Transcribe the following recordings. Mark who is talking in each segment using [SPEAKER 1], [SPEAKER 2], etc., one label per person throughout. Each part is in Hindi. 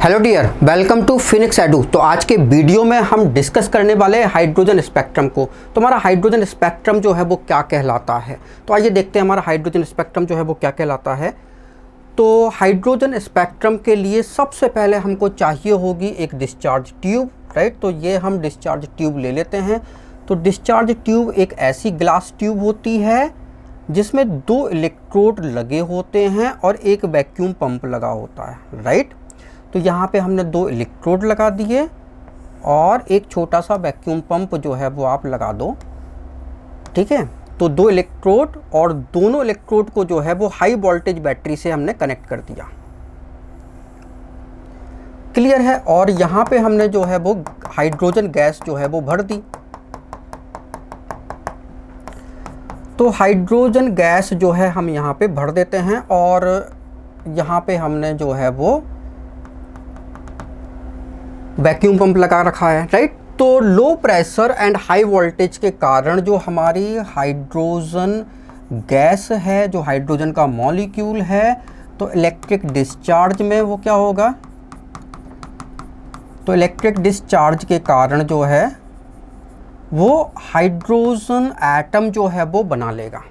[SPEAKER 1] Hello dear, welcome to Phoenix Edu. तो आज के वीडियो में हम डिस्कस करने वाले हैं हाइड्रोजन स्पेक्ट्रम को। तो हमारा हाइड्रोजन स्पेक्ट्रम जो है वो क्या कहलाता है, तो आइए देखते हैं हमारा हाइड्रोजन स्पेक्ट्रम जो है वो क्या कहलाता है। तो हाइड्रोजन स्पेक्ट्रम के लिए सबसे पहले हमको चाहिए होगी एक डिस्चार्ज ट्यूब, राइट। तो ये हम डिस्चार्ज ट्यूब ले लेते हैं। तो डिस्चार्ज ट्यूब एक ऐसी ग्लास ट्यूब होती है जिसमें 2 इलेक्ट्रोड लगे होते हैं और एक वैक्यूम पंप लगा होता है, राइट। तो यहाँ पे हमने 2 इलेक्ट्रोड लगा दिए और एक छोटा सा वैक्यूम पंप जो है वो आप लगा दो, ठीक है। तो 2 इलेक्ट्रोड और दोनों इलेक्ट्रोड को जो है वो हाई वोल्टेज बैटरी से हमने कनेक्ट कर दिया, क्लियर है। और यहाँ पे हमने जो है वो हाइड्रोजन गैस जो है वो भर दी। तो हाइड्रोजन गैस जो है हम यहाँ पे भर देते हैं और यहाँ पे हमने जो है वो वैक्यूम पंप लगा रखा है, राइट। तो low pressure and high voltage के कारण जो हमारी हाइड्रोजन गैस है, जो हाइड्रोजन का मॉलिक्यूल है, तो इलेक्ट्रिक डिस्चार्ज में वो क्या होगा, तो इलेक्ट्रिक डिस्चार्ज के कारण जो है वो हाइड्रोजन एटम जो है वो बना लेगा,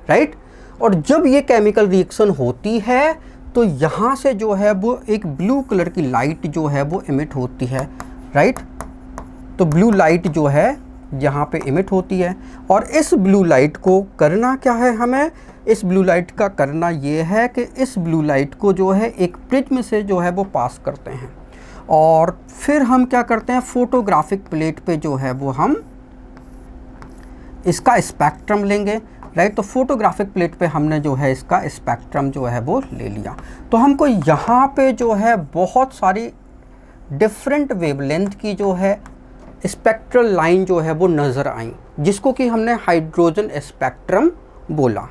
[SPEAKER 1] राइट। और जब ये केमिकल रिएक्शन होती है तो यहाँ से जो है वो एक ब्लू कलर की लाइट जो है वो इमिट होती है, राइट। तो ब्लू लाइट जो है यहाँ पे इमिट होती है और इस ब्लू लाइट को करना क्या है, हमें इस ब्लू लाइट का करना ये है कि इस ब्लू लाइट को जो है एक प्रिज्म से जो है वो पास करते हैं और फिर हम क्या करते हैं, फोटोग्राफिक प्लेट पे जो है वो हम इसका स्पेक्ट्रम लेंगे, राइट। तो फोटोग्राफिक प्लेट पे हमने जो है इसका स्पेक्ट्रम जो है वो ले लिया। तो हमको यहाँ पे जो है बहुत सारी डिफरेंट वेवलेंथ की जो है स्पेक्ट्रल लाइन जो है वो नज़र आई, जिसको कि हमने हाइड्रोजन स्पेक्ट्रम बोला,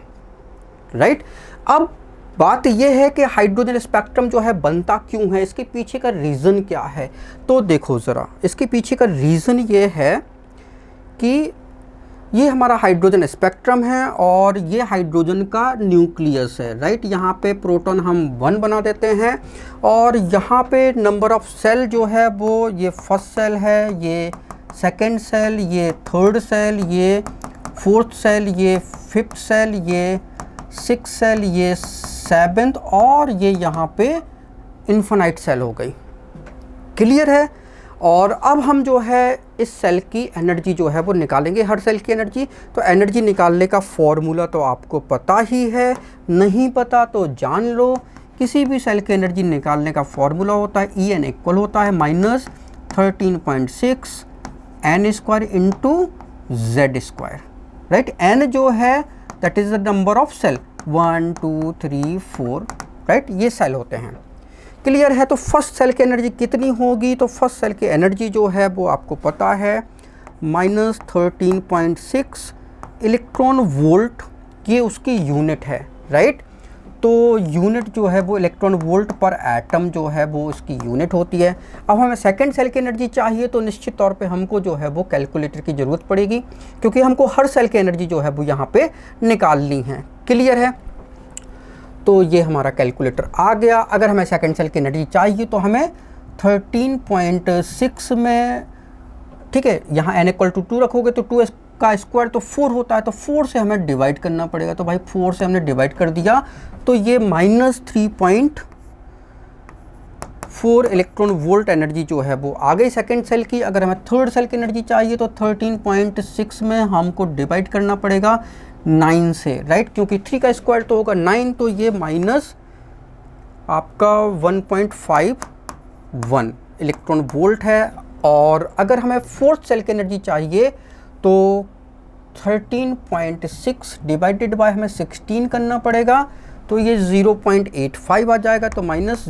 [SPEAKER 1] राइट। अब बात यह है कि हाइड्रोजन स्पेक्ट्रम जो है बनता क्यों है, इसके पीछे का रीज़न क्या है। तो देखो ज़रा, इसके पीछे का रीज़न ये है कि ये हमारा हाइड्रोजन स्पेक्ट्रम है और ये हाइड्रोजन का न्यूक्लियस है, राइट। यहाँ पे प्रोटॉन हम 1 बना देते हैं और यहाँ पे नंबर ऑफ सेल जो है वो ये फर्स्ट सेल है, ये सेकंड सेल, ये थर्ड सेल, ये फोर्थ सेल, ये फिफ्थ सेल, ये सिक्स सेल, ये सेवेंथ और ये यहाँ पे इन्फिनाइट सेल हो गई, क्लियर है। और अब हम जो है इस सेल की एनर्जी जो है वो निकालेंगे, हर सेल की एनर्जी। तो एनर्जी निकालने का फॉर्मूला तो आपको पता ही है, नहीं पता तो जान लो। किसी भी सेल की एनर्जी निकालने का फॉर्मूला होता है EN इक्वल होता है -13.6 n square into Z square, right. n जो है that is the number of cell, 1 2 3 4, right. ये सेल होते हैं, क्लियर है। तो फर्स्ट सेल की एनर्जी कितनी होगी, तो फर्स्ट सेल की एनर्जी जो है वो आपको पता है -13.6 इलेक्ट्रॉन वोल्ट, ये उसकी यूनिट है, राइट। तो यूनिट जो है वो इलेक्ट्रॉन वोल्ट पर एटम जो है वो उसकी यूनिट होती है। अब हमें सेकंड सेल की एनर्जी चाहिए तो निश्चित तौर पे हमको जो है वो कैलकुलेटर की ज़रूरत पड़ेगी, क्योंकि हमको हर सेल की एनर्जी जो है वो यहाँ पे निकालनी है, क्लियर है। तो ये हमारा कैलकुलेटर आ गया। अगर हमें सेकंड सेल की एनर्जी चाहिए तो हमें 13.6 में, ठीक है, यहाँ n = 2 रखोगे तो 2 का स्क्वायर तो 4 होता है, तो 4 से हमें डिवाइड करना पड़ेगा। तो भाई 4 से हमने डिवाइड कर दिया तो ये -3.4 इलेक्ट्रॉन वोल्ट एनर्जी जो है वो आ गई सेकंड सेल की। अगर हमें थर्ड सेल की एनर्जी चाहिए तो 13.6 में हमको डिवाइड करना पड़ेगा 9 से, राइट, क्योंकि 3 का स्क्वायर तो होगा 9, तो ये माइनस आपका 1.51 इलेक्ट्रॉन वोल्ट है। और अगर हमें फोर्थ सेल की एनर्जी चाहिए तो 13.6 डिवाइडेड बाय हमें 16 करना पड़ेगा, तो ये 0.85 आ जाएगा। तो माइनस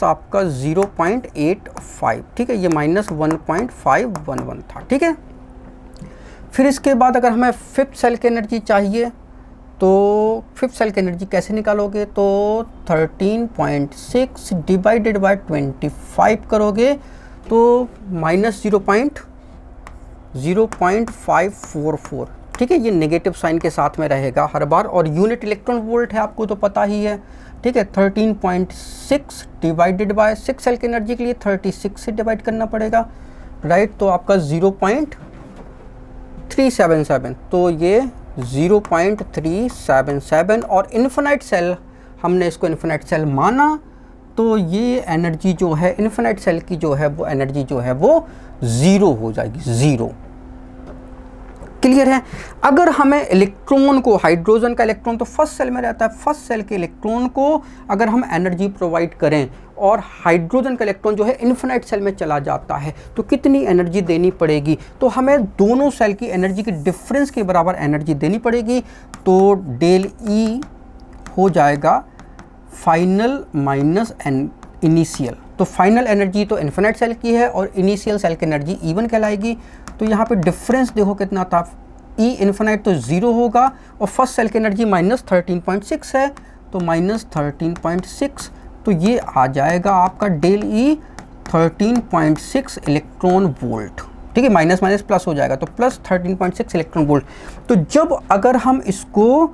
[SPEAKER 1] आपका 0.85, ठीक है, ये -1.511 था, ठीक है। फिर इसके बाद अगर हमें फिफ्थ सेल की एनर्जी चाहिए तो फिफ्थ सेल की एनर्जी कैसे निकालोगे, तो 13.6 डिवाइडेड बाय 25 करोगे तो -0.0544, ठीक है। ये नेगेटिव साइन के साथ में रहेगा हर बार और यूनिट इलेक्ट्रॉन वोल्ट है, आपको तो पता ही है, ठीक है, 13.6 डिवाइडेड बाय 6 सेल की एनर्जी के लिए 36 से डिवाइड करना पड़ेगा, राइट। तो आपका 0.377, तो ये 0.377 और इन्फिनाइट सेल, हमने इसको इन्फिनाइट सेल माना, तो ये एनर्जी जो है इन्फिनाइट सेल की जो है वो एनर्जी जो है वो 0 हो जाएगी, 0। क्लियर है। अगर हमें इलेक्ट्रॉन को, हाइड्रोजन का इलेक्ट्रॉन तो फर्स्ट सेल में रहता है, फर्स्ट सेल के इलेक्ट्रॉन को अगर हम एनर्जी प्रोवाइड करें और हाइड्रोजन का इलेक्ट्रॉन जो है इन्फिनाइट सेल में चला जाता है, तो कितनी एनर्जी देनी पड़ेगी? तो हमें दोनों सेल की एनर्जी की डिफरेंस के बराबर एनर्जी देनी पड़ेगी। तो डेल ई हो जाएगा फाइनल माइनस इनिशियल। तो फाइनल एनर्जी तो इन्फिनाइट सेल की है और इनिशियल सेल की एनर्जी E1 कहलाएगी। तो यहाँ पे डिफरेंस देखो कितना था, E इन्फिनाइट तो 0 होगा और फर्स्ट सेल की एनर्जी -13.6 है, तो -13.6, तो ये आ जाएगा आपका डेल E 13.6 इलेक्ट्रॉन वोल्ट। ठीक है, माइनस माइनस प्लस हो जाएगा, तो प्लस 13.6 इलेक्ट्रॉन वोल्ट। तो जब अगर हम इसको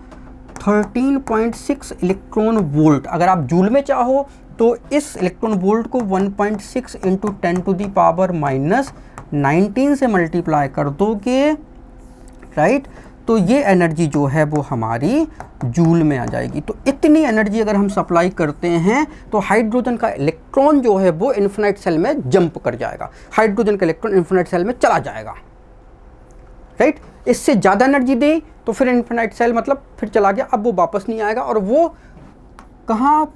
[SPEAKER 1] 13.6 इलेक्ट्रॉन वोल्ट, अगर आप जूल में चाहो तो इस इलेक्ट्रॉन वोल्ट को 1.6 इंटू 10⁻⁻19 से मल्टीप्लाई कर दोगे, राइट। तो ये एनर्जी जो है वो हमारी जूल में आ जाएगी। तो इतनी एनर्जी अगर हम सप्लाई करते हैं तो हाइड्रोजन का इलेक्ट्रॉन जो है वो इन्फिनाइट सेल में जंप कर जाएगा, हाइड्रोजन का इलेक्ट्रॉन इन्फिनाइट सेल में चला जाएगा, राइट। इससे ज़्यादा एनर्जी दे तो फिर इन्फिनाइट सेल मतलब फिर चला गया, अब वो वापस नहीं आएगा। और वो कहाँ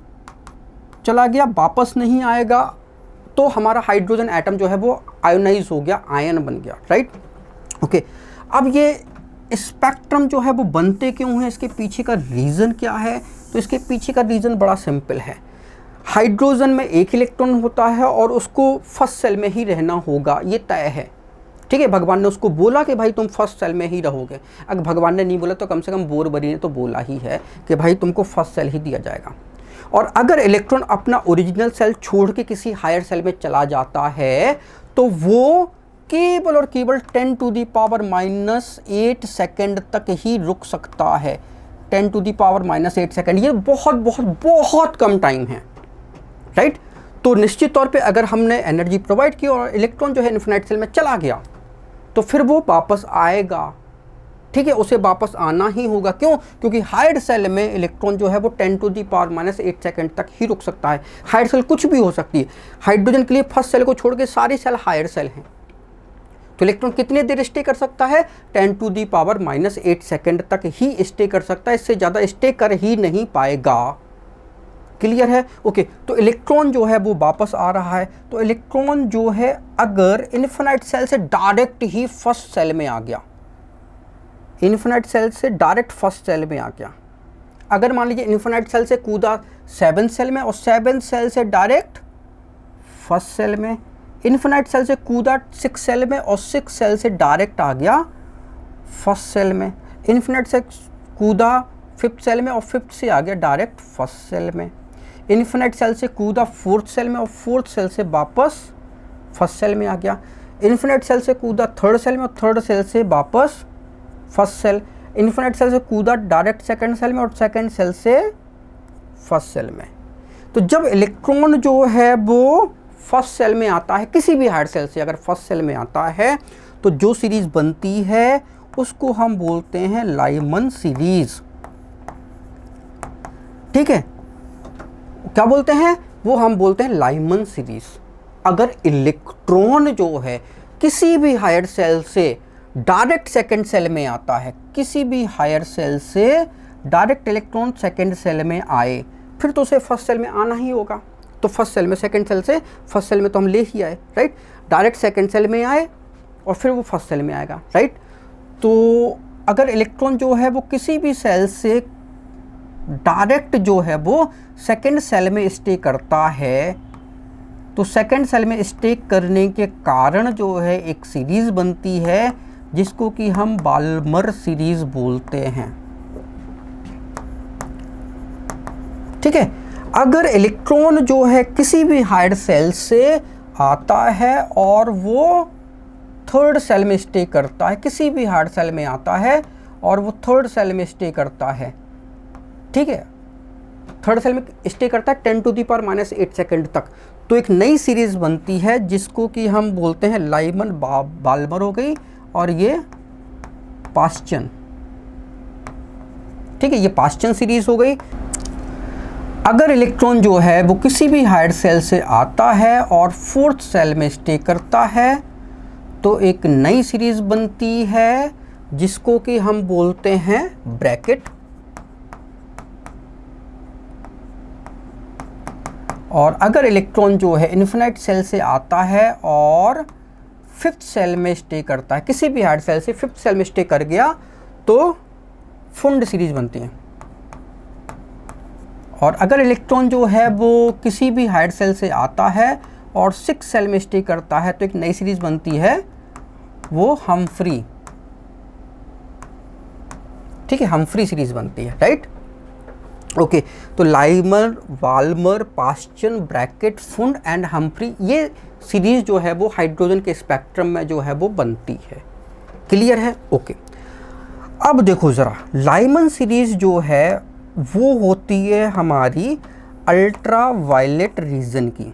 [SPEAKER 1] चला गया? वापस नहीं आएगा। तो हमारा हाइड्रोजन एटम जो है वो आयोनाइज हो गया, आयन बन गया, राइट। ओके, अब ये स्पेक्ट्रम जो है वो बनते क्यों हैं, इसके पीछे का रीज़न क्या है? तो इसके पीछे का रीज़न बड़ा सिंपल है। हाइड्रोजन में एक इलेक्ट्रॉन होता है और उसको फर्स्ट सेल में ही रहना होगा, ये तय है। ठीक है, भगवान ने उसको बोला कि भाई तुम फर्स्ट सेल में ही रहोगे। अगर भगवान ने नहीं बोला तो कम से कम बोरबरी ने तो बोला ही है कि भाई तुमको फर्स्ट सेल ही दिया जाएगा। और अगर इलेक्ट्रॉन अपना ओरिजिनल सेल छोड़ के किसी हायर सेल में चला जाता है तो वो केवल और केवल 10⁻⁻8 सेकेंड तक ही रुक सकता है। 10⁻⁻8 सेकेंड, ये बहुत बहुत बहुत कम टाइम है, राइट। तो निश्चित तौर पे अगर हमने एनर्जी प्रोवाइड की और इलेक्ट्रॉन जो है इन्फिनाइट सेल में चला गया तो फिर वो वापस आएगा। ठीक है, उसे वापस आना ही होगा। क्यों? क्योंकि हायर सेल में इलेक्ट्रॉन जो है वो 10⁻⁻8 सेकेंड तक ही रुक सकता है। हायर सेल कुछ भी हो सकती है। हाइड्रोजन के लिए फर्स्ट सेल को छोड़ के सारे सेल हायर सेल हैं। तो इलेक्ट्रॉन कितने देर स्टे कर सकता है? 10⁻⁻8 सेकेंड तक ही स्टे कर सकता है, इससे ज़्यादा स्टे कर ही नहीं पाएगा। क्लियर है? ओके, तो इलेक्ट्रॉन जो है वो वापस आ रहा है। तो इलेक्ट्रॉन जो है अगर इन्फिनाइट सेल से डायरेक्ट ही फर्स्ट सेल में आ गया, इन्फिनाइट सेल से डायरेक्ट फर्स्ट सेल में आ गया, अगर मान लीजिए इन्फिनाइट सेल से कूदा 7 सेल में और 7 सेल से डायरेक्ट फर्स्ट सेल में, इन्फिनाइट सेल से कूदा 6 सेल में और 6 सेल से डायरेक्ट आ गया फर्स्ट सेल में, इन्फिनाइट से कूदा 5th सेल में और 5th से आ गया डायरेक्ट फर्स्ट सेल में, इन्फिनाइट सेल से कूदा 4th सेल में और 4th सेल से वापस फर्स्ट सेल में आ गया, इन्फिनाइट सेल से कूदा 3rd सेल में और 3rd सेल से वापस फर्स्ट सेल, इन्फिनाइट सेल से कूदा डायरेक्ट 2nd सेल में और 2nd सेल से फर्स्ट सेल में। तो जब इलेक्ट्रॉन जो है वो फर्स्ट सेल में आता है, किसी भी हायर सेल से अगर फर्स्ट सेल में आता है तो जो सीरीज़ बनती है उसको हम बोलते हैं लाइमन सीरीज़। ठीक है, क्या बोलते हैं? वो हम बोलते हैं लाइमन सीरीज़। अगर इलेक्ट्रॉन जो है किसी भी हायर सेल से डायरेक्ट 2nd सेल में आता है, किसी भी हायर सेल से डायरेक्ट इलेक्ट्रॉन 2nd सेल में आए, फिर तो उसे फर्स्ट सेल में आना ही होगा। तो फर्स्ट सेल में 2nd सेल से फर्स्ट सेल में तो हम ले ही आए, राइट। डायरेक्ट 2nd सेल में आए और फिर वो फर्स्ट सेल में आएगा, राइट। तो अगर इलेक्ट्रॉन जो है वो किसी भी सेल से डायरेक्ट जो है वो 2nd सेल में स्टे करता है, तो 2nd सेल में स्टे करने के कारण जो है एक सीरीज़ बनती है जिसको कि हम बाल्मर सीरीज़ बोलते हैं। ठीक है, अगर इलेक्ट्रॉन जो है किसी भी हायर सेल से आता है और वो 3rd सेल में स्टे करता है, किसी भी हायर सेल में आता है और वो 3rd सेल में स्टे करता है, ठीक है, थर्ड सेल में स्टे करता है 10⁻⁻8 सेकेंड तक। तो एक नई सीरीज़ बनती है जिसको कि हम बोलते हैं लाइमन बाल्मर हो गई, और ये पास्चन, ठीक है, ये पास्चन सीरीज़ हो गई। अगर इलेक्ट्रॉन जो है वो किसी भी हायर सेल से आता है और फोर्थ सेल में स्टे करता है तो एक नई सीरीज़ बनती है जिसको कि हम बोलते हैं ब्रैकेट। और अगर इलेक्ट्रॉन जो है इन्फिनाइट सेल से आता है और फिफ्थ सेल में स्टे करता है, किसी भी हायर सेल से फिफ्थ सेल में स्टे कर गया तो फुंड सीरीज बनती है। और अगर इलेक्ट्रॉन जो है वो किसी भी हायर सेल से आता है और सिक्स सेल में स्टे करता है तो एक नई सीरीज बनती है, वो हम्फ्री, ठीक है, हम्फ्री सीरीज बनती है, राइट। ओके, तो Lyman, Balmer, Paschen, Brackett, Pfund and Humphry, ये सीरीज जो है वो हाइड्रोजन के स्पेक्ट्रम में जो है वो बनती है। क्लियर है? ओके। अब देखो ज़रा, लाइमन सीरीज जो है वो होती है हमारी अल्ट्रा वायलेट रीजन की,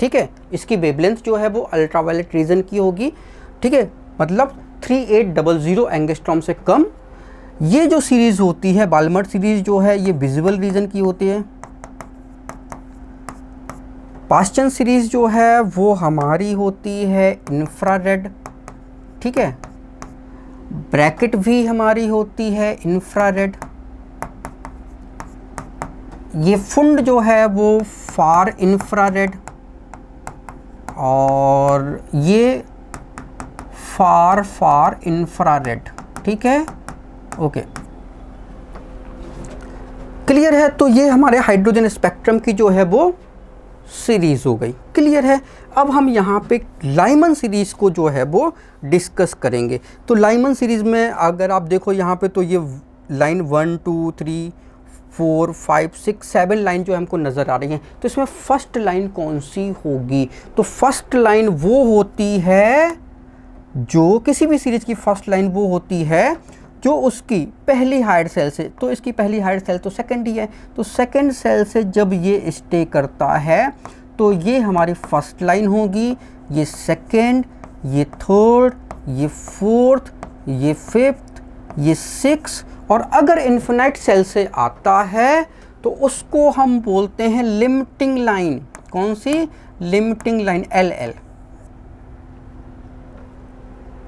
[SPEAKER 1] ठीक है। इसकी वेवलेंथ जो है वो अल्ट्रा वायलेट रीजन की होगी, ठीक है, मतलब 3800 एंगस्ट्रॉम से कम। ये जो सीरीज होती है बाल्मर सीरीज जो है ये विजिबल रीजन की होती है। पास्चन सीरीज जो है वो हमारी होती है इंफ्रारेड, ठीक है। ब्रैकेट भी हमारी होती है इंफ्रारेड। ये फुंड जो है वो फार इंफ्रारेड, और ये फार इंफ्रारेड, ठीक है। ओके, क्लियर है? तो ये हमारे हाइड्रोजन स्पेक्ट्रम की जो है वो सीरीज हो गई। क्लियर है? अब हम यहाँ पे लाइमन सीरीज को जो है वो डिस्कस करेंगे। तो लाइमन सीरीज में अगर आप देखो यहाँ पे, तो ये लाइन 1 2 3 4 5 6 7 लाइन जो हमको नज़र आ रही हैं। तो इसमें फर्स्ट लाइन कौन सी होगी? तो फर्स्ट लाइन वो होती है, जो किसी भी सीरीज की फर्स्ट लाइन वो होती है जो उसकी पहली हायर सेल से, तो इसकी पहली हायर सेल तो सेकंड ही है, तो सेकंड सेल से जब ये स्टे करता है तो ये हमारी फर्स्ट लाइन होगी, ये सेकंड, ये थर्ड, ये फोर्थ, ये फिफ्थ, ये सिक्स। और अगर इन्फिनाइट सेल से आता है तो उसको हम बोलते हैं लिमिटिंग लाइन। कौन सी? Limiting line, LL।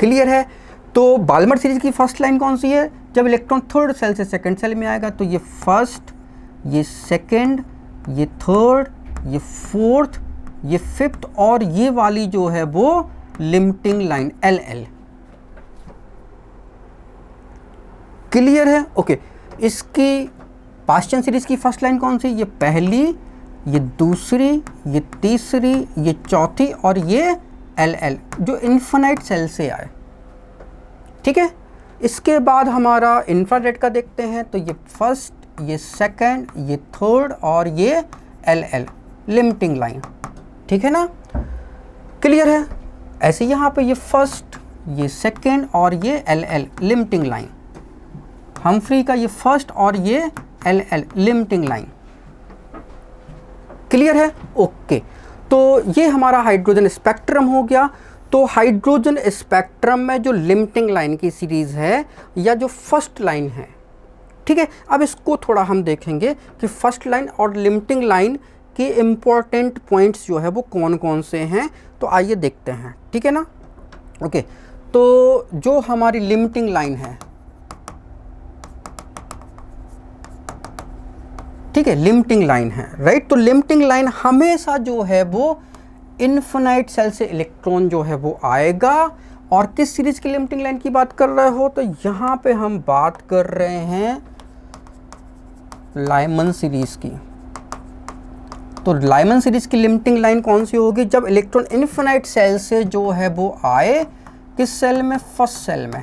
[SPEAKER 1] क्लियर है? तो बाल्मर सीरीज की फर्स्ट लाइन कौन सी है? जब इलेक्ट्रॉन थर्ड सेल से सेकंड सेल में आएगा तो ये फर्स्ट, ये सेकंड, ये थर्ड, ये फोर्थ, ये फिफ्थ, और ये वाली जो है वो लिमिटिंग लाइन LL। क्लियर है? ओके। इसकी पास्चन सीरीज की फर्स्ट लाइन कौन सी? ये पहली, ये दूसरी, ये तीसरी, ये चौथी, और ये LL जो इन्फिनाइट सेल से आए, ठीक है। इसके बाद हमारा इंफ्रारेड का देखते हैं, तो ये फर्स्ट, ये सेकंड, ये थर्ड, और ये LL लिमिटिंग लाइन, ठीक है ना। क्लियर है? ऐसे यहाँ पे ये फर्स्ट, ये सेकंड, और ये LL लिमिटिंग लाइन। हम्फ्री का ये फर्स्ट और ये LL लिमिटिंग लाइन। क्लियर है? ओके। तो ये हमारा हाइड्रोजन स्पेक्ट्रम हो गया। तो हाइड्रोजन स्पेक्ट्रम में जो लिमिटिंग लाइन की सीरीज़ है या जो फर्स्ट लाइन है, ठीक है। अब इसको थोड़ा हम देखेंगे कि फर्स्ट लाइन और लिमिटिंग लाइन के इम्पॉर्टेंट पॉइंट्स जो है वो कौन कौन से हैं। तो आइए देखते हैं, ठीक है ना। ओके, तो जो हमारी लिमिटिंग लाइन है, ठीक है, लिमिटिंग लाइन है, राइट। तो लिमिटिंग लाइन हमेशा जो है वो इन्फिनाइट सेल से इलेक्ट्रॉन जो है वो आएगा। और किस सीरीज की लिमिटिंग लाइन की बात कर रहे हो? तो यहाँ पे हम बात कर रहे हैं लाइमन सीरीज की। तो लाइमन सीरीज की लिमिटिंग लाइन कौन सी होगी? जब इलेक्ट्रॉन इन्फिनाइट सेल से जो है वो आए, किस सेल में? फर्स्ट सेल में,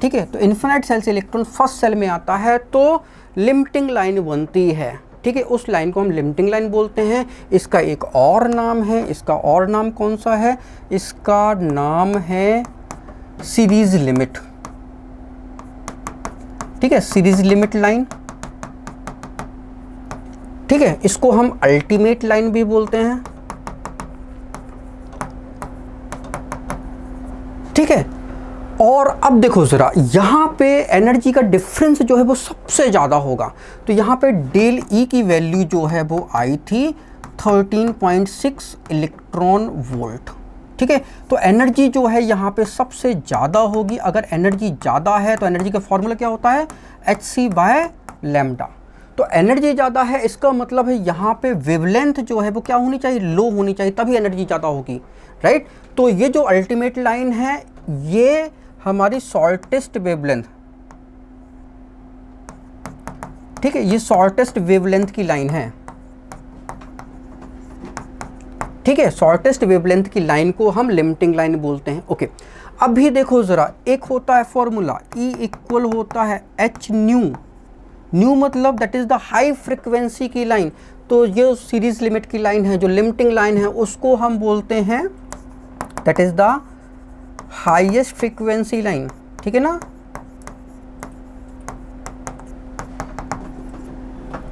[SPEAKER 1] ठीक है। तो इन्फिनाइट सेल से इलेक्ट्रॉन फर्स्ट सेल में आता है तो लिमिटिंग लाइन बनती है, ठीक है। उस लाइन को हम लिमिटिंग लाइन बोलते हैं। इसका एक और नाम है, इसका और नाम कौन सा है? इसका नाम है सीरीज लिमिट, ठीक है, सीरीज लिमिट लाइन। ठीक है, इसको हम अल्टीमेट लाइन भी बोलते हैं। ठीक है, और अब देखो ज़रा, यहाँ पे एनर्जी का डिफरेंस जो है वो सबसे ज़्यादा होगा। तो यहाँ पे डेल ई की वैल्यू जो है वो आई थी 13.6 इलेक्ट्रॉन वोल्ट। ठीक है, तो एनर्जी जो है यहाँ पे सबसे ज़्यादा होगी। अगर एनर्जी ज़्यादा है तो एनर्जी का फॉर्मूला क्या होता है, hc/λ। तो एनर्जी ज़्यादा है, इसका मतलब है यहाँ पे वेवलेंथ जो है वो क्या होनी चाहिए, लो होनी चाहिए, तभी एनर्जी ज़्यादा होगी, राइट। तो ये जो अल्टीमेट लाइन है ये हमारी शॉर्टेस्ट वेवलेंथ, ठीक है, ये शॉर्टेस्ट वेवलेंथ की लाइन है। ठीक है, शॉर्टेस्ट वेवलेंथ की लाइन को हम लिमिटिंग लाइन बोलते हैं। ओके, अब भी देखो ज़रा, एक होता है फॉर्मूला E इक्वल होता है एच न्यू। न्यू मतलब that is the high frequency की लाइन। तो ये सीरीज लिमिट की लाइन है, जो लिमिटिंग लाइन है उसको हम बोलते हैं that is the highest frequency line. ठीक है ना।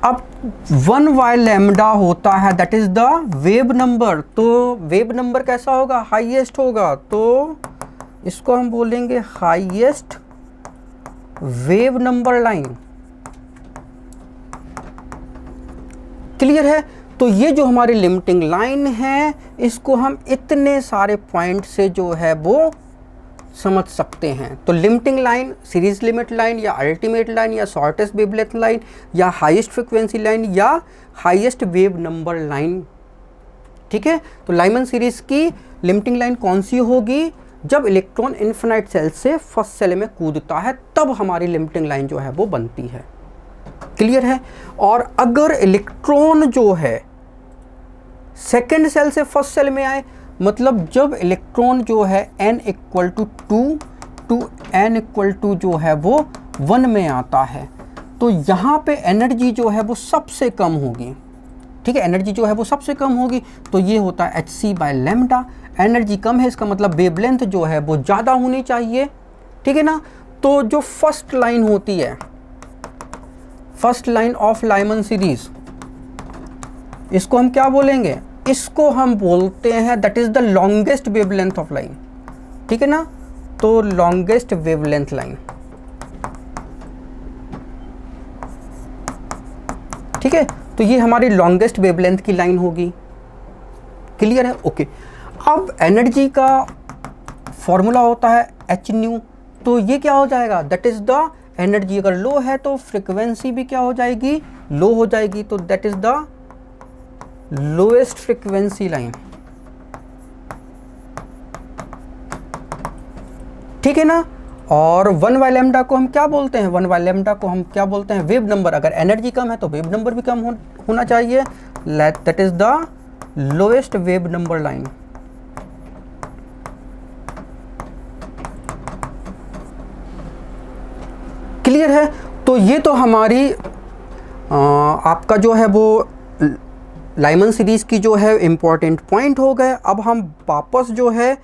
[SPEAKER 1] अब 1/λ होता है that is the wave number. तो वेव नंबर कैसा होगा, हाईएस्ट होगा, तो इसको हम बोलेंगे highest wave number line. Clear है। तो ये जो हमारी लिमिटिंग लाइन है इसको हम इतने सारे पॉइंट से जो है वो समझ सकते हैं। तो limiting line, series limit line, या अल्टीमेट लाइन, या शॉर्टेस्ट वेवलेंथ लाइन, या हाईएस्ट फ्रीक्वेंसी लाइन, या हाईएस्ट वेव नंबर लाइन। ठीक है, तो लाइमन सीरीज की लिमिटिंग लाइन कौन सी होगी, जब इलेक्ट्रॉन इन्फिनाइट सेल से फर्स्ट सेल में कूदता है तब हमारी लिमिटिंग लाइन जो है वो बनती है। क्लियर है। और अगर इलेक्ट्रॉन जो है सेकेंड सेल से फर्स्ट सेल में आए, मतलब जब इलेक्ट्रॉन जो है n equal to 2 to n equal to जो है वो 1 में आता है, तो यहाँ पे एनर्जी जो है वो सबसे कम होगी। ठीक है, एनर्जी जो है वो सबसे कम होगी, तो ये होता है hc/λ। एनर्जी कम है, इसका मतलब वेवलेंथ जो है वो ज़्यादा होनी चाहिए। ठीक है ना। तो जो फर्स्ट लाइन होती है, first line of Lyman series, इसको हम क्या बोलेंगे, इसको हम बोलते हैं that is the longest wavelength of line. ठीक है ना। तो लॉन्गेस्ट वेवलेंथ लाइन, ठीक है, तो ये हमारी लॉन्गेस्ट वेवलेंथ की लाइन होगी। क्लियर है। ओके, अब एनर्जी का फॉर्मूला होता है एच न्यू। तो ये क्या हो जाएगा, दैट इज द एनर्जी अगर लो है तो फ्रिक्वेंसी भी क्या हो जाएगी, लो हो जाएगी। तो that is the lowest frequency line. ठीक है ना। और 1/λ को हम क्या बोलते हैं, 1/λ को हम क्या बोलते हैं, वेव नंबर। अगर एनर्जी कम है तो वेव नंबर भी कम होना चाहिए। That is the lowest wave number line. Clear है। तो ये तो हमारी आपका जो है वो लाइमन सीरीज़ की जो है इम्पॉर्टेंट पॉइंट हो गए। अब हम वापस जो है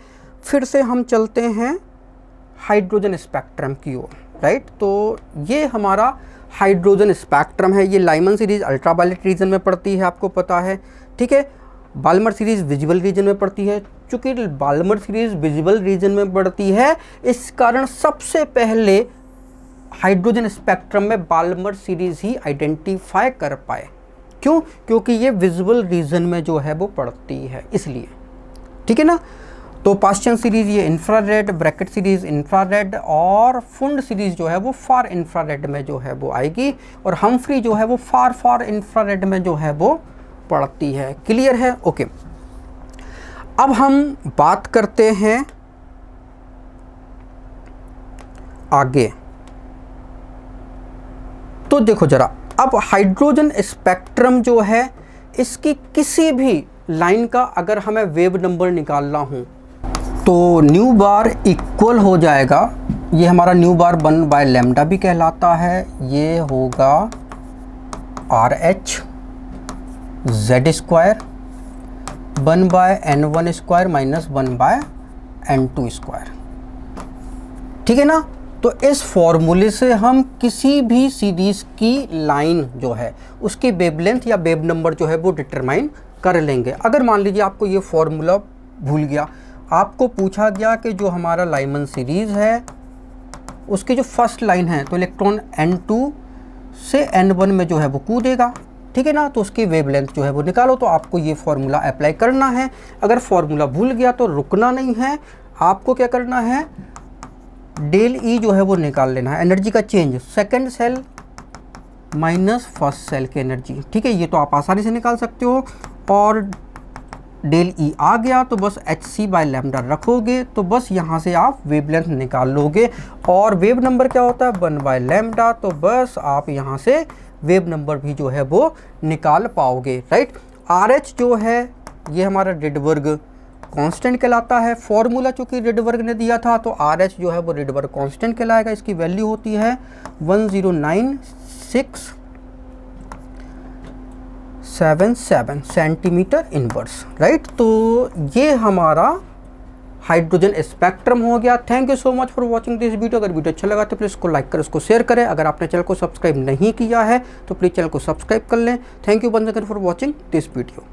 [SPEAKER 1] फिर से हम चलते हैं हाइड्रोजन स्पेक्ट्रम की ओर, राइट। तो ये हमारा हाइड्रोजन स्पेक्ट्रम है। ये लाइमन सीरीज़ अल्ट्रावायलेट रीजन में पड़ती है, आपको पता है। ठीक है, बाल्मर सीरीज़ विजिबल रीजन में पड़ती है। चूँकि बाल्मर सीरीज़ विजिबल रीजन में पड़ती है, इस कारण सबसे पहले हाइड्रोजन स्पेक्ट्रम में बाल्मर सीरीज़ ही आइडेंटिफाई कर पाए। क्यों, क्योंकि ये विजुअल रीजन में जो है वो पड़ती है, इसलिए। ठीक है ना। तो पास्चन सीरीज़ ये इंफ्रारेड, ब्रैकेट सीरीज़ इंफ्रारेड, और फुंड सीरीज़ जो है वो फार इंफ्रारेड में जो है वो आएगी, और हमफ्री जो है वो फार इंफ्रारेड में जो है वो पड़ती है। क्लियर है। ओके, अब हम बात करते हैं आगे। तो देखो जरा, अब हाइड्रोजन स्पेक्ट्रम जो है इसकी किसी भी लाइन का अगर हमें वेव नंबर निकालना हो तो न्यू बार इक्वल हो जाएगा, ये हमारा न्यू बार 1/λ भी कहलाता है। ये होगा RH Z² 1/N1² - 1/N2²। ठीक है ना। तो इस फॉर्मूले से हम किसी भी सीरीज़ की लाइन जो है उसकी वेवलेंथ या वेव नंबर जो है वो डिटरमाइन कर लेंगे। अगर मान लीजिए आपको ये फॉर्मूला भूल गया, आपको पूछा गया कि जो हमारा लाइमन सीरीज़ है उसकी जो फर्स्ट लाइन है तो इलेक्ट्रॉन N2 से N1 में जो है वो कूदेगा, ठीक है ना, तो उसकी वेवलेंथ जो है वो निकालो। तो आपको ये फॉर्मूला अप्लाई करना है। अगर फॉर्मूला भूल गया तो रुकना नहीं है, आपको क्या करना है, डेल ई जो है वो निकाल लेना है, एनर्जी का change, second cell minus first cell की एनर्जी, ठीक है, ये तो आप आसानी से निकाल सकते हो। और डेल ई आ गया तो बस hc/λ रखोगे तो बस यहाँ से आप वेवलेंथ निकाल लोगे। और वेव नंबर क्या होता है 1/λ, तो बस आप यहाँ से वेव नंबर भी जो है वो निकाल पाओगे, राइट। RH जो है ये हमारा रिडबर्ग कांस्टेंट कहलाता है। फॉर्मूला चूँकि रिडबर्ग ने दिया था तो RH जो है वो रिडबर्ग कांस्टेंट कहलाएगा। इसकी वैल्यू होती है 10967 सेंटीमीटर इनवर्स, राइट। तो ये हमारा हाइड्रोजन स्पेक्ट्रम हो गया। Thank you so much for watching this video. अगर वीडियो अच्छा लगा तो प्लीज़ इसको लाइक करें, उसको शेयर करें। अगर आपने चैनल को सब्सक्राइब नहीं किया है तो प्लीज़ चैनल को सब्सक्राइब कर लें। Thank you once again for watching this video.